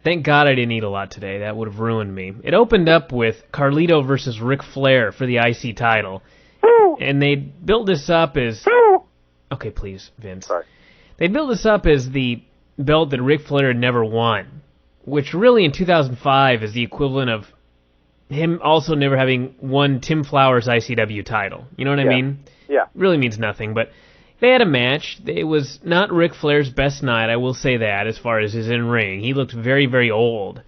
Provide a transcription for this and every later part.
Thank God I didn't eat a lot today. That would have ruined me. It opened up with Carlito versus Ric Flair for the IC title. And they built this up as... Okay, please, Vince. Sorry. They built this up as the belt that Ric Flair had never won, which really in 2005 is the equivalent of him also never having won Tim Flower's ICW title. You know what I mean? Yeah. Really means nothing, but they had a match. It was not Ric Flair's best night, I will say that, as far as his in-ring. He looked very, very old.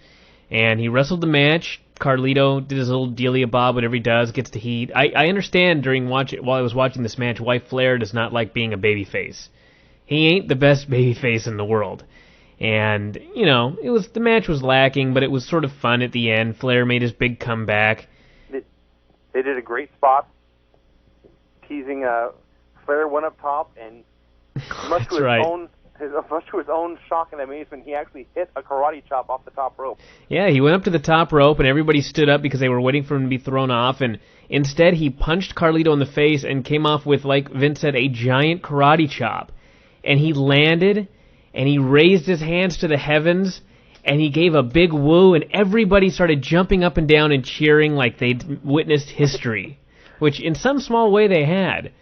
And he wrestled the match. Carlito did his little dealy-a-bob, whatever he does, gets the heat. I understand while I was watching this match why Flair does not like being a babyface. He ain't the best babyface in the world. And, you know, the match was lacking, but it was sort of fun at the end. Flair made his big comeback. They did a great spot teasing Flair went up top, and much to his own shock and amazement, he actually hit a karate chop off the top rope. Yeah, he went up to the top rope, and everybody stood up because they were waiting for him to be thrown off, and instead he punched Carlito in the face and came off with, like Vince said, a giant karate chop. And he landed, and he raised his hands to the heavens, and he gave a big woo, and everybody started jumping up and down and cheering like they'd witnessed history, which in some small way they had.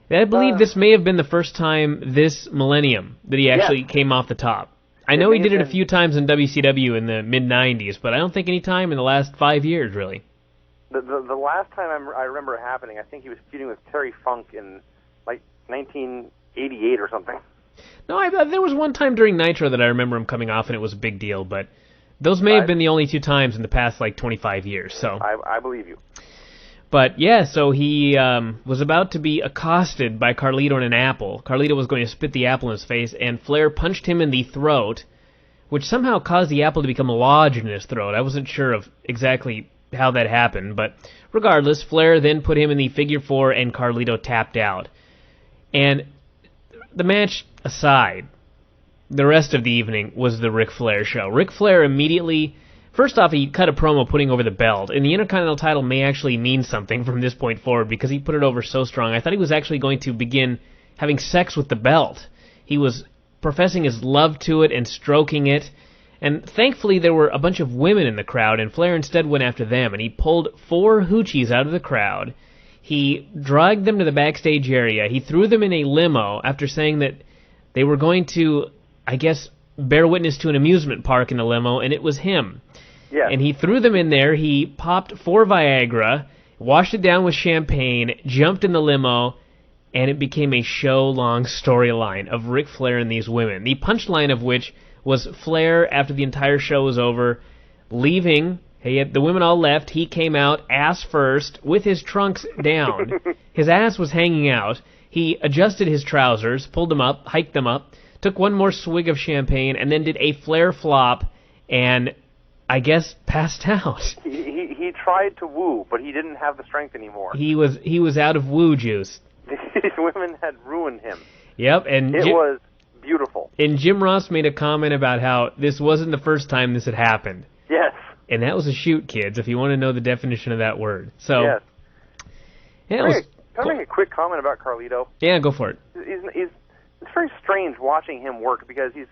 I believe this may have been the first time this millennium that he actually came off the top. I know he did it a few times in WCW in the mid-'90s, but I don't think any time in the last 5 years, really. The last time I remember it happening, I think he was feuding with Terry Funk in, like, 1988 or something. No, there was one time during Nitro that I remember him coming off, and it was a big deal, but those may have been the only 2 times in the past, like, 25 years. So I believe you. But, yeah, so he was about to be accosted by Carlito in an apple. Carlito was going to spit the apple in his face, and Flair punched him in the throat, which somehow caused the apple to become lodged in his throat. I wasn't sure of exactly how that happened, but regardless, Flair then put him in the figure 4, and Carlito tapped out. And the match aside, the rest of the evening was the Ric Flair show. Ric Flair immediately... First off, he cut a promo putting over the belt, and the Intercontinental title may actually mean something from this point forward because he put it over so strong. I thought he was actually going to begin having sex with the belt. He was professing his love to it and stroking it, and thankfully there were a bunch of women in the crowd, and Flair instead went after them, and he pulled 4 hoochies out of the crowd. He dragged them to the backstage area. He threw them in a limo after saying that they were going to, I guess, bear witness to an amusement park in a limo, and it was him. Yeah. And he threw them in there. He popped 4 Viagra, washed it down with champagne, jumped in the limo, and it became a show-long storyline of Ric Flair and these women. The punchline of which was Flair, after the entire show was over, leaving. The women all left. He came out, ass first, with his trunks down. His ass was hanging out. He adjusted his trousers, pulled them up, hiked them up, took one more swig of champagne, and then did a Flair flop, and I guess passed out. He tried to woo, but he didn't have the strength anymore. He was out of woo juice. These women had ruined him. Yep, and it was beautiful. And Jim Ross made a comment about how this wasn't the first time this had happened. Yes. And that was a shoot, kids, if you want to know the definition of that word. So, yes. Yeah, Can I make a quick comment about Carlito? Yeah, go for it. It's very strange watching him work because he's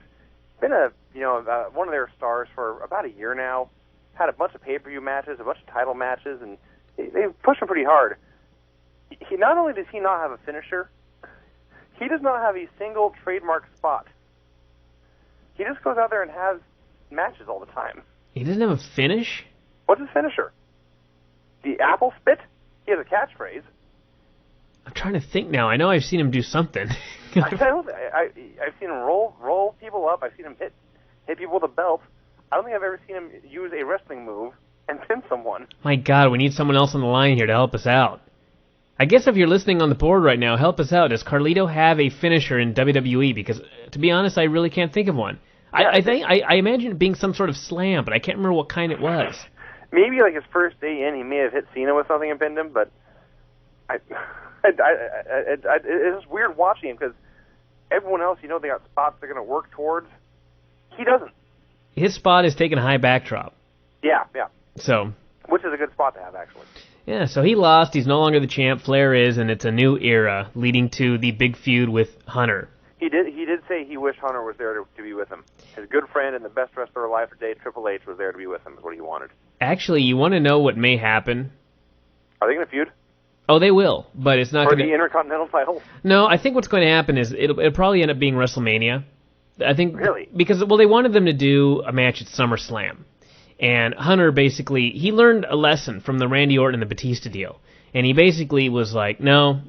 been one of their stars for about a year now. Had a bunch of pay-per-view matches, a bunch of title matches, and they've pushed him pretty hard. He not only does he not have a finisher, he does not have a single trademark spot. He just goes out there and has matches all the time. He doesn't have a finish? What's his finisher? The apple spit? He has a catchphrase. I'm trying to think now. I know I've seen him do something. I've seen him roll people up. I've seen him hit people with a belt. I don't think I've ever seen him use a wrestling move and pin someone. My God, we need someone else on the line here to help us out. I guess if you're listening on the board right now, help us out. Does Carlito have a finisher in WWE? Because, to be honest, I really can't think of one. Yeah. I imagine it being some sort of slam, but I can't remember what kind it was. Maybe like his first day in, he may have hit Cena with something and pinned him, but it's weird watching him because everyone else, they got spots they're going to work towards. He doesn't. His spot is taking a high backdrop. Yeah. So, which is a good spot to have, actually. Yeah, so he lost. He's no longer the champ. Flair is, and it's a new era leading to the big feud with Hunter. He did say he wished Hunter was there to be with him. His good friend and the best wrestler alive today, Triple H, was there to be with him, is what he wanted. Actually, you want to know what may happen? Are they going to feud? Oh, they will, but it's not For going to... the Intercontinental title? No, I think what's going to happen is it'll probably end up being WrestleMania. I think... Really? Because, well, they wanted them to do a match at SummerSlam. And Hunter basically... He learned a lesson from the Randy Orton and the Batista deal. And he basically was like, no,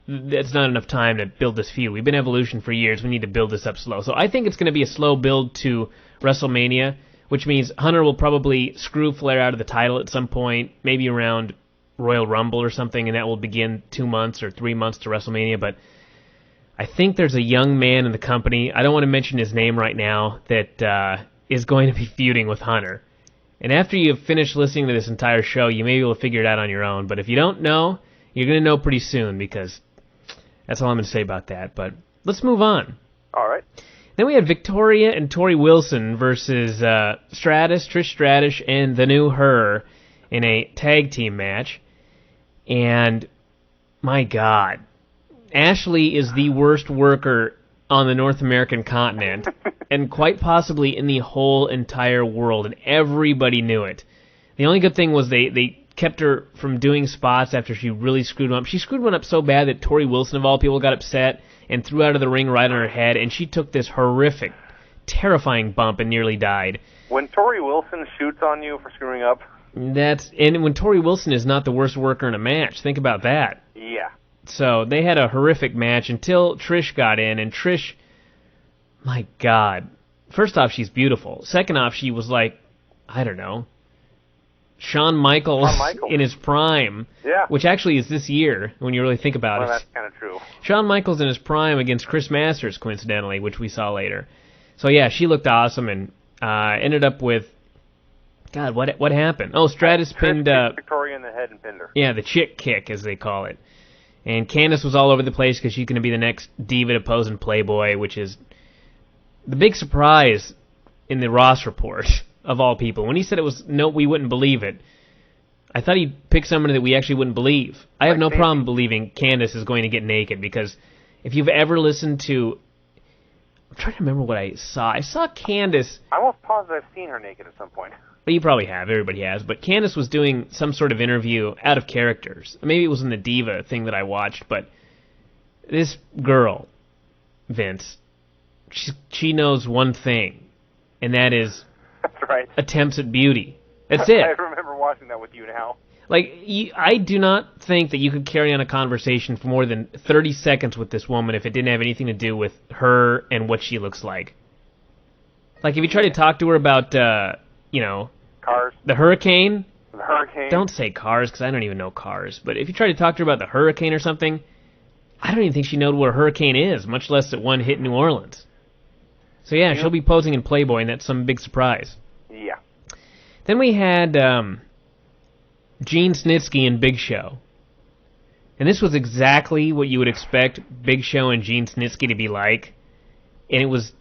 that's not enough time to build this feud. We've been Evolution for years. We need to build this up slow. So I think it's going to be a slow build to WrestleMania, which means Hunter will probably screw Flair out of the title at some point, maybe around Royal Rumble or something, and that will begin 2 months or 3 months to WrestleMania. But I think there's a young man in the company, I don't want to mention his name right now, that is going to be feuding with Hunter. And after you've finished listening to this entire show, you may be able to figure it out on your own. But if you don't know, you're going to know pretty soon, because that's all I'm going to say about that. But let's move on. All right. Then we had Victoria and Tori Wilson versus Trish Stratus, and the new Her in a tag team match. And, my God, Ashley is the worst worker on the North American continent, and quite possibly in the whole entire world, and everybody knew it. The only good thing was they kept her from doing spots after she really screwed one up. She screwed one up so bad that Tori Wilson, of all people, got upset and threw out of the ring right on her head, and she took this horrific, terrifying bump and nearly died. When Tori Wilson shoots on you for screwing up... And when Tori Wilson is not the worst worker in a match, think about that. Yeah. So they had a horrific match until Trish got in, and Trish, my God. First off, she's beautiful. Second off, she was like, I don't know, Shawn Michaels in his prime. Yeah. Which actually is this year, when you really think about Well, it. that's kind of true. Shawn Michaels in his prime against Chris Masters, coincidentally, which we saw later. So yeah, she looked awesome, and ended up with, God, what happened? Oh, Stratus pinned... Victoria in the head and pinned her. Yeah, the chick kick, as they call it. And Candice was all over the place because she's going to be the next diva to pose in Playboy, which is the big surprise in the Ross report, of all people. When he said it was, no, we wouldn't believe it, I thought he'd pick somebody that we actually wouldn't believe. I have no problem believing Candice is going to get naked, because if you've ever listened to... I'm trying to remember what I saw. I saw Candice... I'm almost positive I've seen her naked at some point. Well, you probably have. Everybody has. But Candice was doing some sort of interview out of characters. Maybe it was in the Diva thing that I watched, but this girl, Vince, she knows one thing, and that is That's right. attempts at beauty. That's it. I remember watching that with you now. Like, I do not think that you could carry on a conversation for more than 30 seconds with this woman if it didn't have anything to do with her and what she looks like. Like, if you try to talk to her about... Cars. The Hurricane? The Hurricane. Don't say Cars, because I don't even know Cars. But if you try to talk to her about the Hurricane or something, I don't even think she knows what a hurricane is, much less that one hit New Orleans. So yeah, she'll be posing in Playboy, and that's some big surprise. Yeah. Then we had Gene Snitsky and Big Show. And this was exactly what you would expect Big Show and Gene Snitsky to be like. And it was...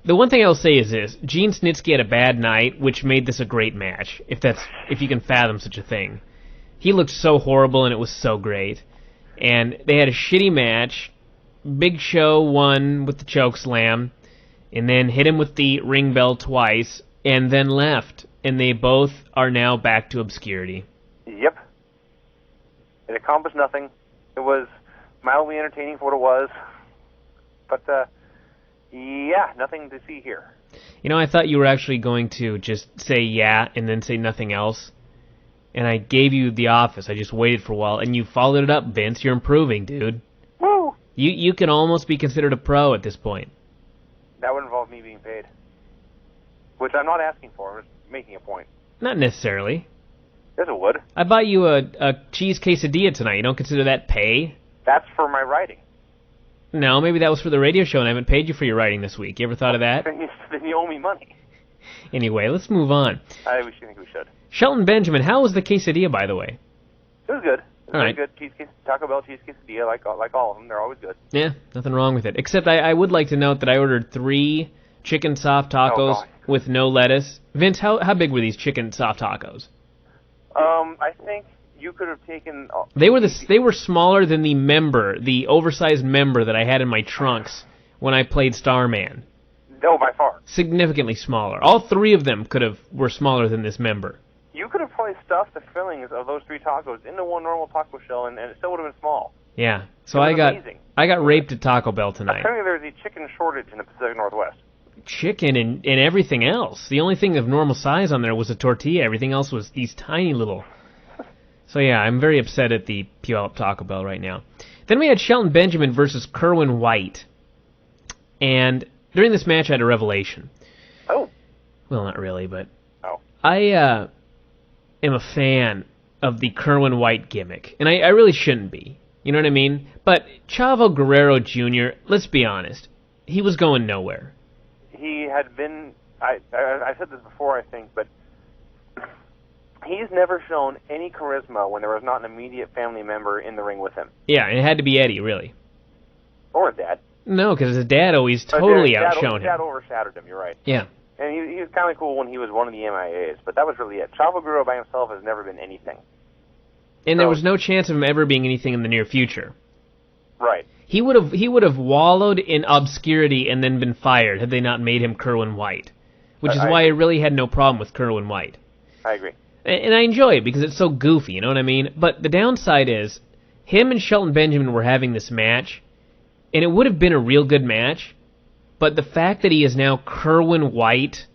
The one thing I'll say is this: Gene Snitsky had a bad night, which made this a great match, if you can fathom such a thing. He looked so horrible, and it was so great. And they had a shitty match. Big Show won with the choke slam, and then hit him with the ring bell twice, and then left. And they both are now back to obscurity. Yep. It accomplished nothing. It was mildly entertaining for what it was. But, yeah, nothing to see here. You know, I thought you were actually going to just say yeah and then say nothing else. And I gave you The Office. I just waited for a while, and you followed it up, Vince. You're improving, dude. Woo! You can almost be considered a pro at this point. That would involve me being paid. Which I'm not asking for. I'm just making a point. Not necessarily. Yes, it would. I bought you a cheese quesadilla tonight. You don't consider that pay? That's for my writing. No, maybe that was for the radio show, and I haven't paid you for your writing this week. You ever thought of that? Then you owe me money. Anyway, let's move on. I think we should. Shelton Benjamin, how was the quesadilla, by the way? It was good. It was All right. good. Taco Bell cheese quesadilla, like all of them. They're always good. Yeah, nothing wrong with it. Except I would like to note that I ordered 3 chicken soft tacos with no lettuce. Vince, how big were these chicken soft tacos? I think you could have taken... They were smaller than the oversized member that I had in my trunks when I played Starman. No, by far. Significantly smaller. All three of them were smaller than this member. You could have probably stuffed the fillings of those 3 tacos into one normal taco shell, and it still would have been small. Yeah. So I got raped at Taco Bell tonight. Apparently there's a chicken shortage in the Pacific Northwest. Chicken and everything else. The only thing of normal size on there was a tortilla. Everything else was these tiny little... So yeah, I'm very upset at the Puyallup Taco Bell right now. Then we had Shelton Benjamin versus Kerwin White. And during this match I had a revelation. Oh. Well, not really, but... Oh. I am a fan of the Kerwin White gimmick. And I really shouldn't be. You know what I mean? But Chavo Guerrero Jr., let's be honest, he was going nowhere. He had been... I said this before, I think, but... He's never shown any charisma when there was not an immediate family member in the ring with him. Yeah, it had to be Eddie, really. Or his dad. No, because his dad always totally outshone him. His dad overshadowed him, you're right. Yeah. And he was kind of cool when he was one of the MIAs, but that was really it. Chavo Guerrero by himself has never been anything. And there was no chance of him ever being anything in the near future. Right. He would have wallowed in obscurity and then been fired had they not made him Kerwin White. Which is why I really had no problem with Kerwin White. I agree. And I enjoy it because it's so goofy, you know what I mean? But the downside is, him and Shelton Benjamin were having this match, and it would have been a real good match, but the fact that he is now Kerwin White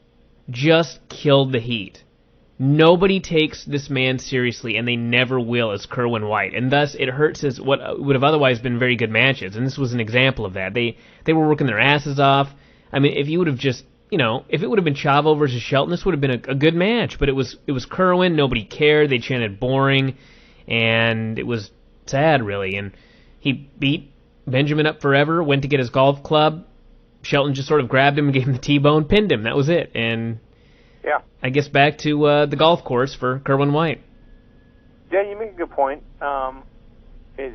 just killed the heat. Nobody takes this man seriously, and they never will, as Kerwin White, and thus it hurts as what would have otherwise been very good matches, and this was an example of that. They were working their asses off. I mean, if you would have just... You know, if it would have been Chavo versus Shelton, this would have been a good match. But it was Kerwin. Nobody cared. They chanted boring, and it was sad, really. And he beat Benjamin up forever. Went to get his golf club. Shelton just sort of grabbed him and gave him the T-bone, pinned him. That was it. And yeah, I guess back to the golf course for Kerwin White. Yeah, you make a good point. He's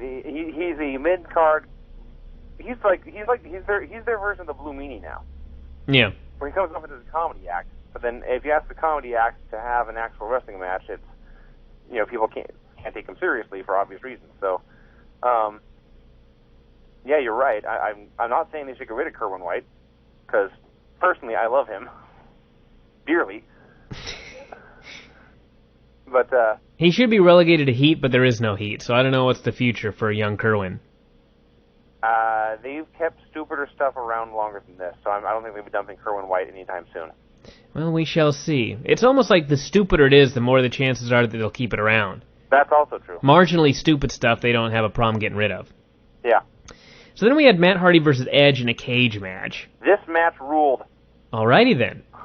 a mid card. He's their version of the Blue Meanie now. Yeah. Where he comes up with his comedy act, but then if you ask the comedy act to have an actual wrestling match, it's, you know, people can't take him seriously for obvious reasons. So, yeah, you're right. I'm not saying they should get rid of Kerwin White, because personally I love him dearly. But he should be relegated to Heat, but there is no Heat, so I don't know what's the future for young Kerwin. They've kept stupider stuff around longer than this, so I don't think they'll be dumping Kerwin White anytime soon. Well, we shall see. It's almost like the stupider it is, the more the chances are that they'll keep it around. That's also true. Marginally stupid stuff they don't have a problem getting rid of. Yeah. So then we had Matt Hardy versus Edge in a cage match. This match ruled. Alrighty then. I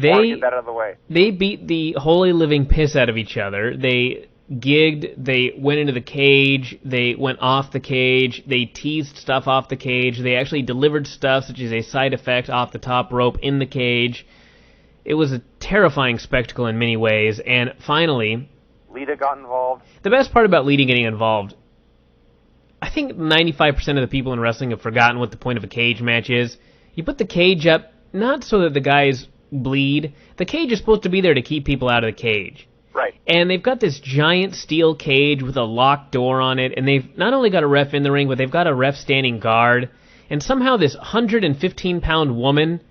want to get that out of the way. They beat the holy living piss out of each other. They gigged, they went into the cage, they went off the cage, they teased stuff off the cage, they actually delivered stuff such as a side effect off the top rope in the cage. It was a terrifying spectacle in many ways, and finally... Lita got involved. The best part about Lita getting involved, I think 95% of the people in wrestling have forgotten what the point of a cage match is. You put the cage up, not so that the guys bleed. The cage is supposed to be there to keep people out of the cage. Right. And they've got this giant steel cage with a locked door on it, and they've not only got a ref in the ring, but they've got a ref standing guard. And somehow this 115-pound woman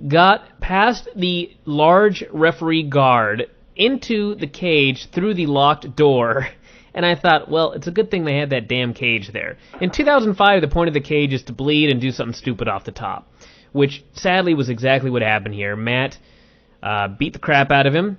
got past the large referee guard into the cage through the locked door. And I thought, well, it's a good thing they had that damn cage there. In 2005, the point of the cage is to bleed and do something stupid off the top, which sadly was exactly what happened here. Matt beat the crap out of him,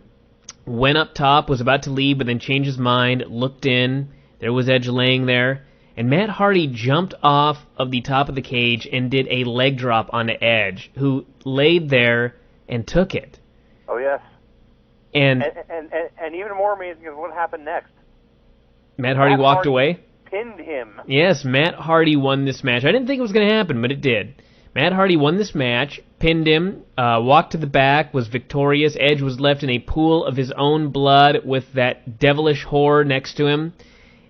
went up top, was about to leave, but then changed his mind, looked in. There was Edge laying there. And Matt Hardy jumped off of the top of the cage and did a leg drop onto Edge, who laid there and took it. Oh, yes. And even more amazing is what happened next. Matt Hardy walked away? Pinned him. Yes, Matt Hardy won this match. I didn't think it was going to happen, but it did. Matt Hardy won this match, pinned him, walked to the back, was victorious. Edge was left in a pool of his own blood with that devilish whore next to him.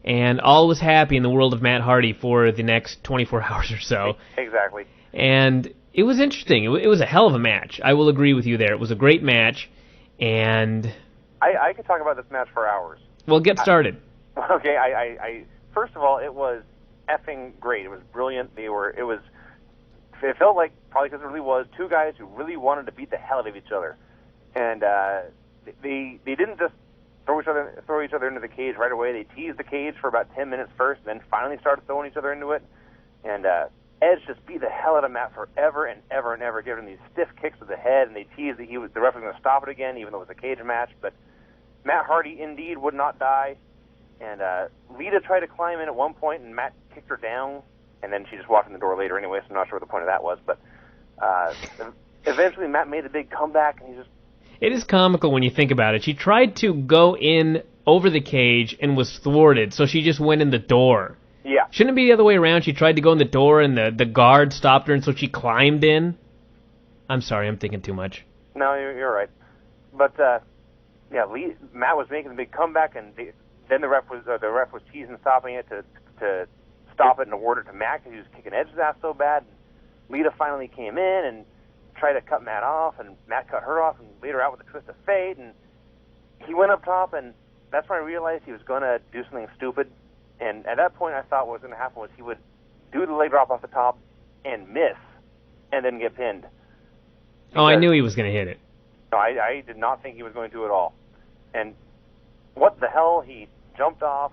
And all was happy in the world of Matt Hardy for the next 24 hours or so. Exactly. And it was interesting. It was a hell of a match. I will agree with you there. It was a great match. And I could talk about this match for hours. Well, get started. Okay, first of all, it was effing great. It was brilliant. It was it felt like, probably because it really was, two guys who really wanted to beat the hell out of each other. And they didn't just throw each other into the cage right away. They teased the cage for about 10 minutes first, and then finally started throwing each other into it. And Edge just beat the hell out of Matt forever and ever and ever, giving him these stiff kicks to the head, and they teased that the ref was going to stop it again, even though it was a cage match. But Matt Hardy, indeed, would not die. And Lita tried to climb in at one point, and Matt kicked her down, and then she just walked in the door later anyway, so I'm not sure what the point of that was. But eventually Matt made a big comeback, and he just... It is comical when you think about it. She tried to go in over the cage and was thwarted, so she just went in the door. Yeah. Shouldn't it be the other way around? She tried to go in the door, and the guard stopped her, and so she climbed in? I'm sorry, I'm thinking too much. No, you're right. But, Matt was making a big comeback, and then the ref was teasing stopping it to stop it and award it to Matt because he was kicking Edge's ass so bad. Lita finally came in and tried to cut Matt off, and Matt cut her off and laid her out with a twist of fate, and he went up top, and that's when I realized he was going to do something stupid. And at that point, I thought what was going to happen was he would do the leg drop off the top and miss, and then get pinned. Oh, I knew he was going to hit it. No, I did not think he was going to at all. And what the hell? He jumped off,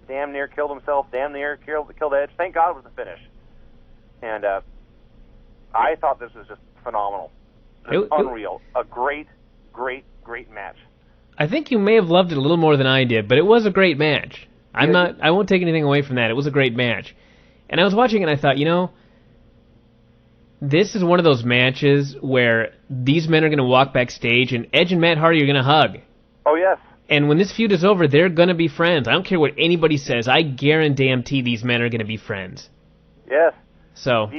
damn near killed himself, damn near killed Edge. Thank God it was the finish. And I thought this was just phenomenal. Unreal. A great, great, great match. I think you may have loved it a little more than I did, but it was a great match. I won't take anything away from that. It was a great match. And I was watching and I thought, this is one of those matches where these men are going to walk backstage and Edge and Matt Hardy are going to hug. Oh, yes. And when this feud is over, they're going to be friends. I don't care what anybody says. I guarantee these men are going to be friends. Yes. So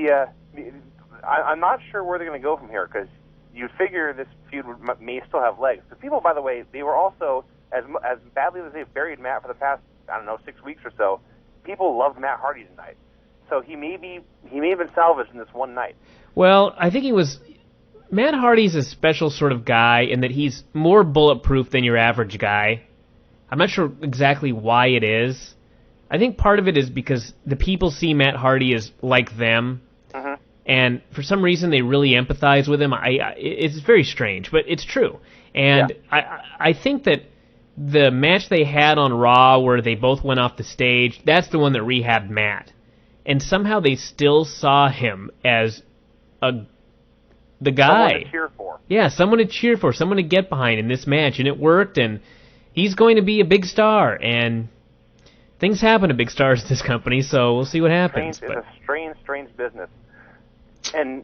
I'm not sure where they're going to go from here, because you'd figure this feud may still have legs. The people, by the way, they were also, as badly as they've buried Matt for the past, 6 weeks or so, people loved Matt Hardy tonight. So he may have been salvaged in this one night. Well, I think Matt Hardy's a special sort of guy in that he's more bulletproof than your average guy. I'm not sure exactly why it is. I think part of it is because the people see Matt Hardy as like them, and for some reason they really empathize with him. It's very strange, but it's true. And yeah. I think that the match they had on Raw where they both went off the stage, that's the one that rehabbed Matt. And somehow they still saw him as the guy. Someone to cheer for. Yeah, someone to cheer for, someone to get behind in this match, and it worked, and he's going to be a big star, and things happen to big stars in this company, so we'll see what happens. It's a strange business. And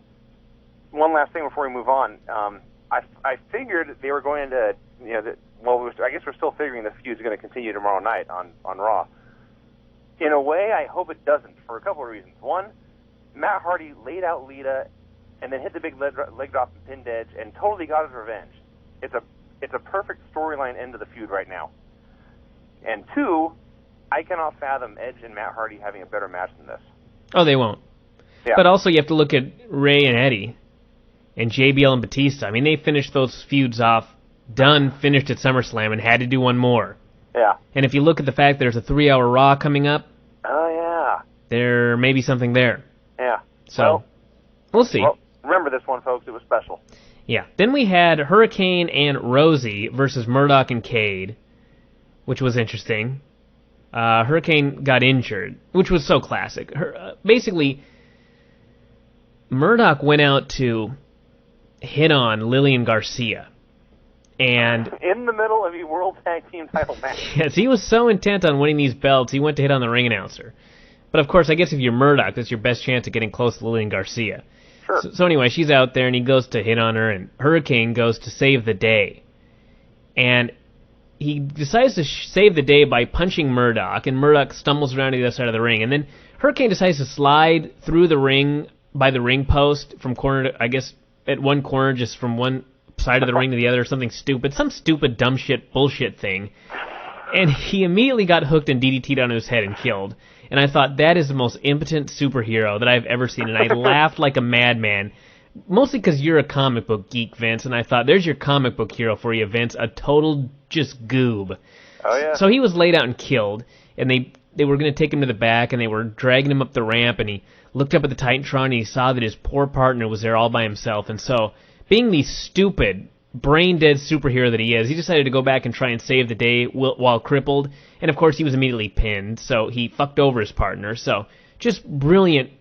one last thing before we move on, I figured they were going to, I guess we're still figuring the feud's going to continue tomorrow night on Raw. In a way, I hope it doesn't, for a couple of reasons. One, Matt Hardy laid out Lita and then hit the big leg drop and pinned Edge and totally got his revenge. It's a perfect storyline end to the feud right now. And two, I cannot fathom Edge and Matt Hardy having a better match than this. Oh, they won't. Yeah. But also you have to look at Ray and Eddie and JBL and Batista. I mean, they finished those feuds off, finished at SummerSlam, and had to do one more. Yeah. And if you look at the fact there's a 3-hour Raw coming up, oh yeah, there may be something there. Yeah. So, we'll see. Well, remember this one, folks. It was special. Yeah. Then we had Hurricane and Rosie versus Murdoch and Cade, which was interesting. Hurricane got injured, which was so classic. Basically, Murdoch went out to hit on Lillian Garcia. And in the middle of a World Tag Team title match. Yes, he was so intent on winning these belts, he went to hit on the ring announcer. But of course, I guess if you're Murdoch, that's your best chance of getting close to Lillian Garcia. Sure. So anyway, she's out there, and he goes to hit on her, and Hurricane goes to save the day. And he decides to save the day by punching Murdoch, and Murdoch stumbles around to the other side of the ring. And then Hurricane decides to slide through the ring by the ring post from corner to, I guess, at one corner, just from one side of the ring to the other, some stupid dumb shit bullshit thing, and he immediately got hooked and DDT'd on his head and killed. And I thought, that is the most impotent superhero that I've ever seen, and I laughed like a madman, mostly because you're a comic book geek, Vince, and I thought, there's your comic book hero for you, Vince, a total just goob. Oh yeah. So he was laid out and killed, and they they were going to take him to the back, and they were dragging him up the ramp, and he looked up at the Titantron, and he saw that his poor partner was there all by himself. And so, being the stupid, brain-dead superhero that he is, he decided to go back and try and save the day while crippled. And, of course, he was immediately pinned, so he fucked over his partner. So, just brilliant.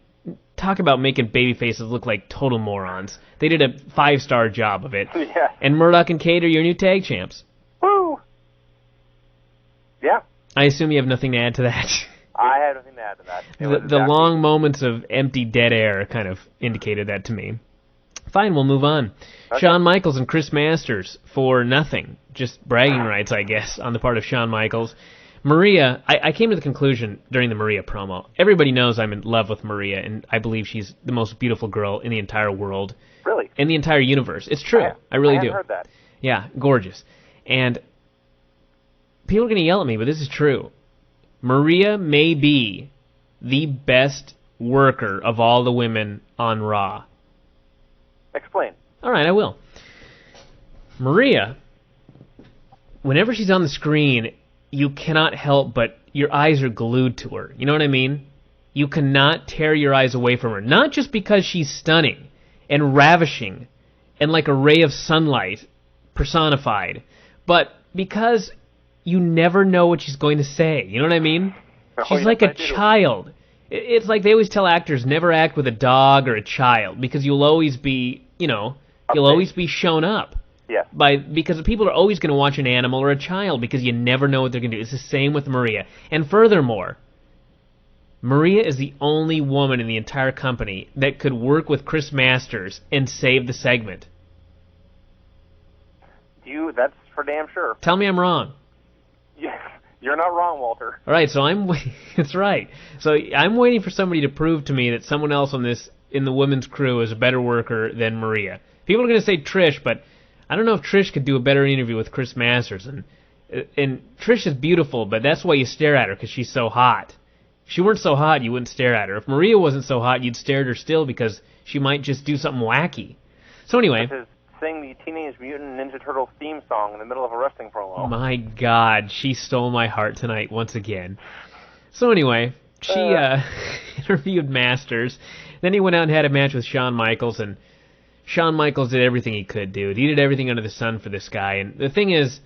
Talk about making babyfaces look like total morons. They did a 5-star job of it. Yeah. And Murdoch and Cade are your new tag champs. Woo! Yeah. I assume you have nothing to add to that. I had nothing to add to that. The long moments of empty dead air kind of indicated that to me. Fine, we'll move on. Okay. Shawn Michaels and Chris Masters for nothing. Just bragging rights, I guess, on the part of Shawn Michaels. Maria, I came to the conclusion during the Maria promo. Everybody knows I'm in love with Maria, and I believe she's the most beautiful girl in the entire world. Really? In the entire universe. It's true. I really do. I heard that. Yeah, gorgeous. And people are going to yell at me, but this is true. Maria may be the best worker of all the women on Raw. Explain. All right, I will. Maria, whenever she's on the screen, you cannot help but your eyes are glued to her. You know what I mean? You cannot tear your eyes away from her. Not just because she's stunning and ravishing and like a ray of sunlight personified, but because you never know what she's going to say. You know what I mean? She's like a child. It's like they always tell actors, never act with a dog or a child, because you'll always be, you'll always be shown up. Yeah. Because people are always going to watch an animal or a child, because you never know what they're going to do. It's the same with Maria. And furthermore, Maria is the only woman in the entire company that could work with Chris Masters and save the segment. That's for damn sure. Tell me I'm wrong. Yeah, you're not wrong, Walter. All right, so that's right. So I'm waiting for somebody to prove to me that someone else in the women's crew is a better worker than Maria. People are going to say Trish, but I don't know if Trish could do a better interview with Chris Masters. And Trish is beautiful, but that's why you stare at her, because she's so hot. If she weren't so hot, you wouldn't stare at her. If Maria wasn't so hot, you'd stare at her still, because she might just do something wacky. So anyway, sing the Teenage Mutant Ninja Turtles theme song in the middle of a wrestling promo. My God, she stole my heart tonight once again. So anyway, she interviewed Masters. Then he went out and had a match with Shawn Michaels, and Shawn Michaels did everything he could, dude. He did everything under the sun for this guy. And the thing is,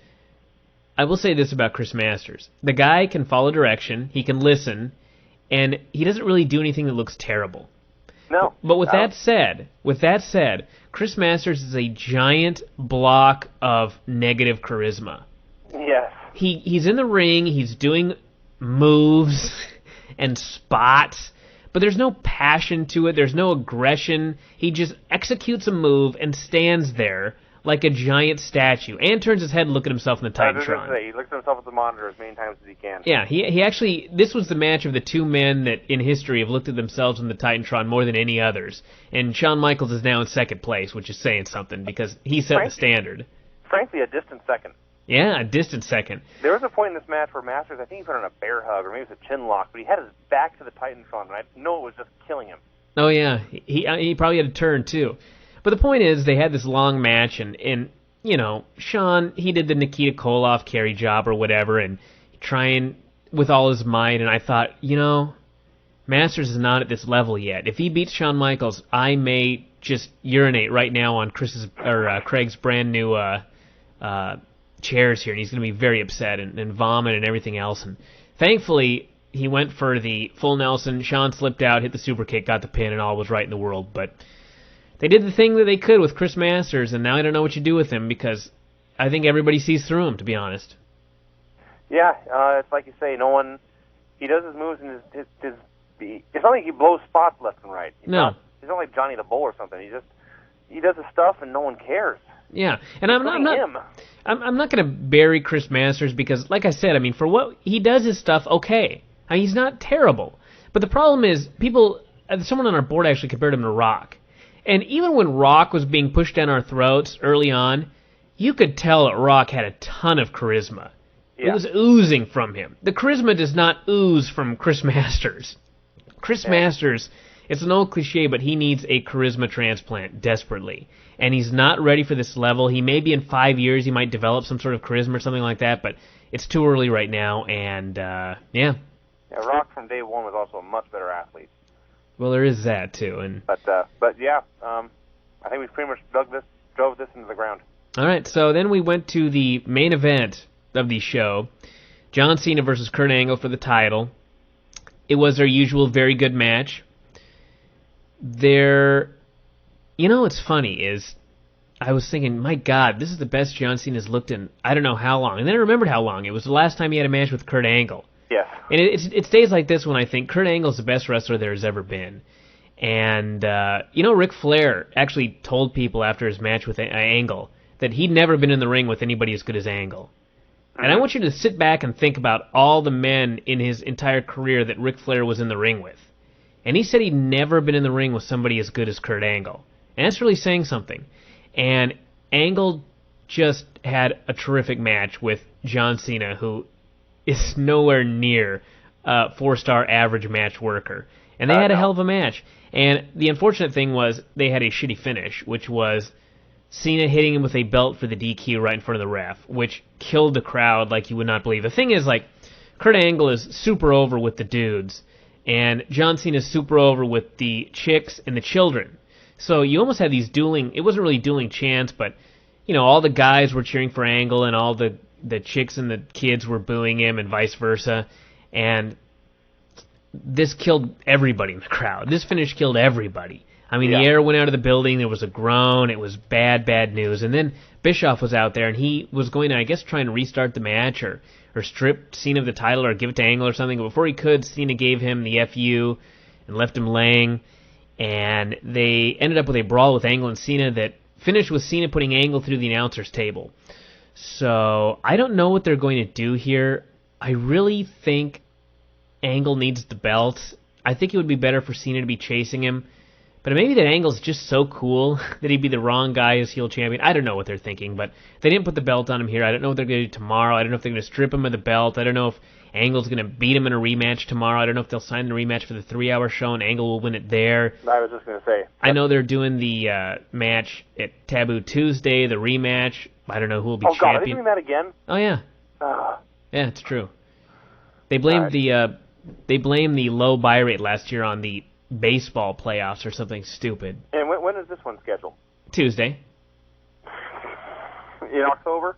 I will say this about Chris Masters. The guy can follow direction, he can listen, and he doesn't really do anything that looks terrible. No. But with that said, Chris Masters is a giant block of negative charisma. Yes. He's in the ring, he's doing moves and spots, but there's no passion to it, there's no aggression. He just executes a move and stands there like a giant statue, and turns his head and looks at himself in the Titantron. He looks at himself at the monitor as many times as he can. Yeah, he actually, this was the match of the two men that in history have looked at themselves in the Titantron more than any others. And Shawn Michaels is now in second place, which is saying something, because he set the standard. Frankly, a distant second. Yeah, a distant second. There was a point in this match where Masters, I think he put on a bear hug, or maybe it was a chin lock, but he had his back to the Titantron, and I know it was just killing him. Oh yeah, he probably had a turn too. But the point is, they had this long match, and Shawn, he did the Nikita Koloff carry job or whatever, and trying with all his might, and I thought, Masters is not at this level yet. If he beats Shawn Michaels, I may just urinate right now on Craig's brand new chairs here, and he's going to be very upset and vomit and everything else. And thankfully, he went for the full Nelson. Shawn slipped out, hit the super kick, got the pin, and all was right in the world. But they did the thing that they could with Chris Masters, and now I don't know what you do with him, because I think everybody sees through him, to be honest. Yeah, it's like you say, he does his moves, and it's not like he blows spots left and right. He's not like Johnny the Bull or something. He does his stuff, and no one cares. Yeah, and I'm not going to bury Chris Masters, because, like I said, for what he does his stuff okay. He's not terrible. But the problem is, someone on our board actually compared him to Rock. And even when Rock was being pushed down our throats early on, you could tell that Rock had a ton of charisma. Yeah. It was oozing from him. The charisma does not ooze from Chris Masters. Chris Masters, it's an old cliche, but he needs a charisma transplant desperately. And he's not ready for this level. He may be in 5 years, he might develop some sort of charisma or something like that, but it's too early right now, and Yeah, Rock from day one was also a much better athlete. Well, there is that too, and but yeah, I think we pretty much drove this into the ground. All right, so then we went to the main event of the show, John Cena versus Kurt Angle for the title. It was their usual very good match. What's funny is, I was thinking, my God, this is the best John Cena's looked in I don't know how long. And then I remembered how long. It was the last time he had a match with Kurt Angle. Yes. And it stays like this when I think Kurt Angle's the best wrestler there has ever been. And, Ric Flair actually told people after his match with Angle that he'd never been in the ring with anybody as good as Angle. Mm-hmm. And I want you to sit back and think about all the men in his entire career that Ric Flair was in the ring with. And he said he'd never been in the ring with somebody as good as Kurt Angle. And that's really saying something. And Angle just had a terrific match with John Cena, who is nowhere near a 4-star average match worker. And they had a hell of a match. And the unfortunate thing was they had a shitty finish, which was Cena hitting him with a belt for the DQ right in front of the ref, which killed the crowd like you would not believe. The thing is, Kurt Angle is super over with the dudes, and John Cena is super over with the chicks and the children. So you almost had these dueling, it wasn't really dueling chants, but, all the guys were cheering for Angle, and all the chicks and the kids were booing him, and vice versa. And this killed everybody in the crowd. This finish killed everybody. I mean, The air went out of the building. There was a groan. It was bad, bad news. And then Bischoff was out there, and he was going to, I guess, try and restart the match or strip Cena of the title or give it to Angle or something. But before he could, Cena gave him the FU and left him laying. And they ended up with a brawl with Angle and Cena that finished with Cena putting Angle through the announcer's table. So I don't know what they're going to do here. I really think Angle needs the belt. I think it would be better for Cena to be chasing him. But maybe that Angle's just so cool that he'd be the wrong guy as heel champion. I don't know what they're thinking, but they didn't put the belt on him here. I don't know what they're going to do tomorrow. I don't know if they're going to strip him of the belt. I don't know if Angle's going to beat him in a rematch tomorrow. I don't know if they'll sign the rematch for the 3-hour show and Angle will win it there. I was just going to say. I know they're doing the match at Taboo Tuesday, the rematch. I don't know who will be champion. Oh, God, are they doing that again? Oh, yeah. Yeah, it's true. They blamed the low buy rate last year on the baseball playoffs or something stupid. And when is this one scheduled? Tuesday. In October?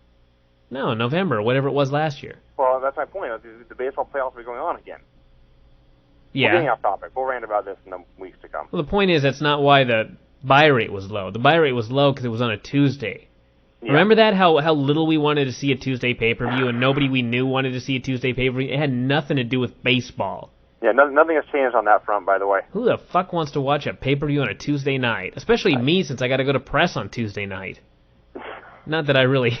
No, November, whatever it was last year. Well, that's my point. The baseball playoffs will be going on again. Yeah. We're getting off topic. We'll rant about this in the weeks to come. Well, the point is that's not why the buy rate was low. The buy rate was low because it was on a Tuesday. Yeah. Remember that? How little we wanted to see a Tuesday pay-per-view and nobody we knew wanted to see a Tuesday pay-per-view? It had nothing to do with baseball. Yeah, nothing has changed on that front, by the way. Who the fuck wants to watch a pay-per-view on a Tuesday night? Especially me, since I got to go to press on Tuesday night. Not that I really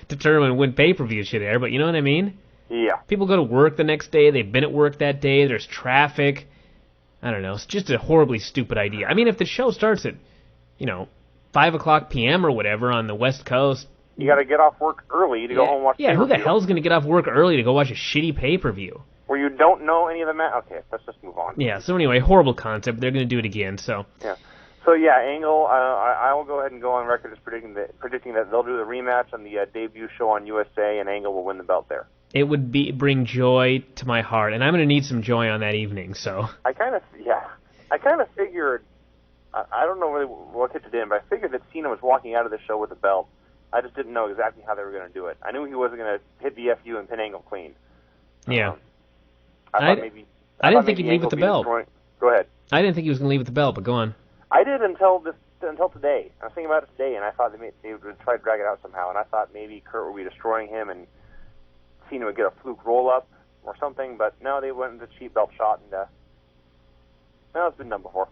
determine when pay-per-views should air, but you know what I mean? Yeah. People go to work the next day. They've been at work that day. There's traffic. I don't know. It's just a horribly stupid idea. I mean, if the show starts at, 5 o'clock p.m. or whatever on the West Coast. You got to get off work early to go home and watch pay-per-view. Who the hell's going to get off work early to go watch a shitty pay-per-view? Where you don't know any of the Okay, let's just move on. Yeah, so anyway, horrible concept. They're going to do it again, so. Yeah. So, yeah, Angle, I will go ahead and go on record as predicting that they'll do the rematch on the debut show on USA, and Angle will win the belt there. It would bring joy to my heart, and I'm going to need some joy on that evening, so. I kind of figured, I don't know really what it in, but I figured that Cena was walking out of the show with the belt. I just didn't know exactly how they were going to do it. I knew he wasn't going to hit the FU and pin Angle clean. Yeah. I didn't think he'd leave with the belt. Go ahead. I didn't think he was going to leave with the belt, but go on. I did until today. I was thinking about it today, and I thought they would try to drag it out somehow, and I thought maybe Kurt would be destroying him and Cena would get a fluke roll-up or something, but no, they went into cheap belt shot, and no, it's been done before.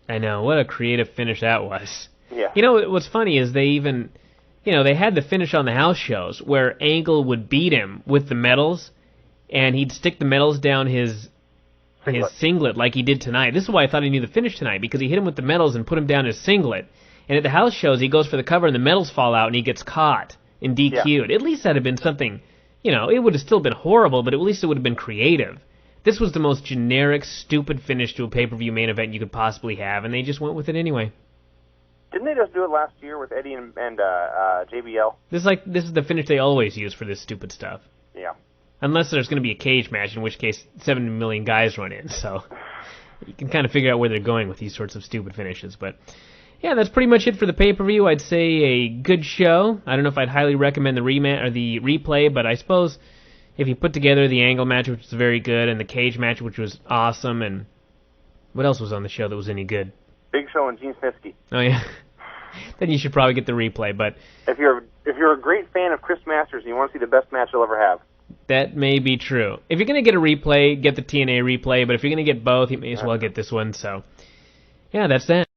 I know. What a creative finish that was. Yeah. What's funny is they even, they had the finish on the house shows where Angle would beat him with the medals, and he'd stick the medals down his singlet like he did tonight. This is why I thought he knew the finish tonight, because he hit him with the medals and put him down his singlet. And at the house shows, he goes for the cover and the medals fall out and he gets caught and DQ'd. Yeah. At least that had been something, it would have still been horrible, but at least it would have been creative. This was the most generic, stupid finish to a pay-per-view main event you could possibly have, and they just went with it anyway. Didn't they just do it last year with Eddie and JBL? This is the finish they always use for this stupid stuff. Yeah. Unless there's going to be a cage match, in which case 7 million guys run in. So you can kind of figure out where they're going with these sorts of stupid finishes. But yeah, that's pretty much it for the pay-per-view. I'd say a good show. I don't know if I'd highly recommend the the replay, but I suppose if you put together the Angle match, which was very good, and the cage match, which was awesome, and what else was on the show that was any good? Big Show and Gene Snitsky. Oh yeah, then you should probably get the replay. But if you're a great fan of Chris Masters and you want to see the best match you'll ever have, that may be true. If you're gonna get a replay, get the TNA replay. But if you're gonna get both, you may as well get this one. So yeah, that's that.